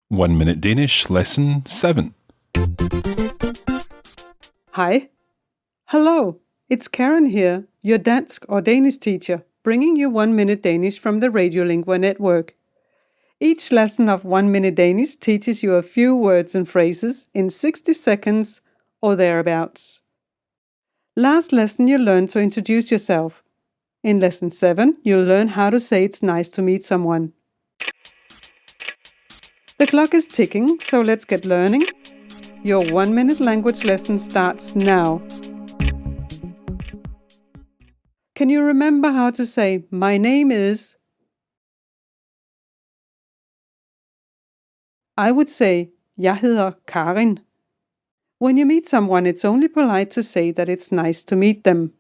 1 Minute Danish Lesson 7. Hi. Hello, it's Karen here, your dansk or Danish teacher, bringing you 1 Minute Danish from the Radiolingua network. Each lesson of 1 Minute Danish teaches you a few words and phrases in 60 seconds or thereabouts. Last lesson you learned to introduce yourself. In Lesson 7, you'll learn how to say it's nice to meet someone. The clock is ticking, so let's get learning. Your 1 minute language lesson starts now. Can you remember how to say, my name is? I would say, jeg hedder Karin. When you meet someone, it's only polite to say that it's nice to meet them.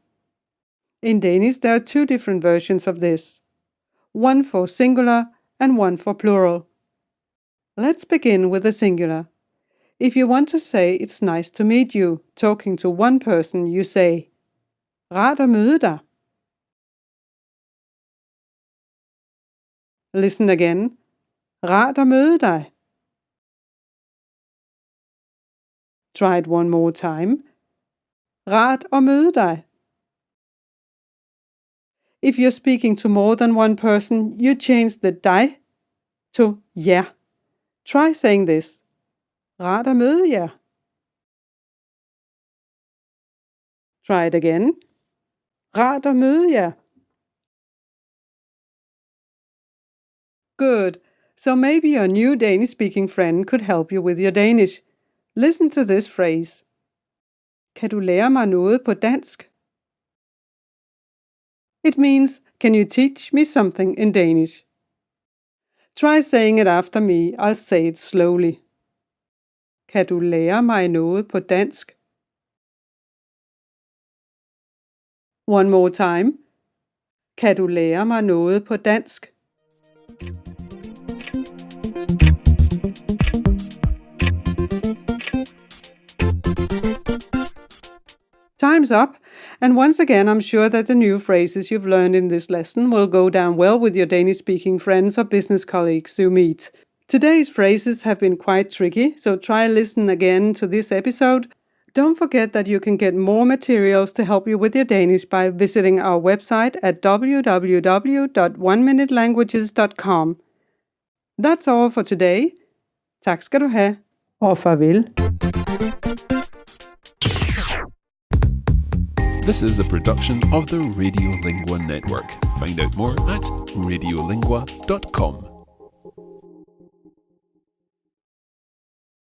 In Danish, there are two different versions of this. One for singular and one for plural. Let's begin with the singular. If you want to say it's nice to meet you, talking to one person, you say, rart at møde dig. Listen again. Rart at møde dig. Try it one more time. Rart at møde dig. If you're speaking to more than one person, you change the dig to jer. Try saying this. Rart at møde jer. Try it again. Rart at møde jer. Good. So maybe your new Danish-speaking friend could help you with your Danish. Listen to this phrase. Kan du lære mig noget på dansk? It means, can you teach me something in Danish? Try saying it after me. I'll say it slowly. Kan du lære mig noget på dansk? One more time. Kan du lære mig noget på dansk? Time's up, and once again I'm sure that the new phrases you've learned in this lesson will go down well with your Danish-speaking friends or business colleagues you meet. Today's phrases have been quite tricky, so try listen again to this episode. Don't forget that you can get more materials to help you with your Danish by visiting our website at www.oneminute.languages.com. That's all for today. Tak skal du have, og farvel. This is a production of the Radiolingua network. Find out more at radiolingua.com.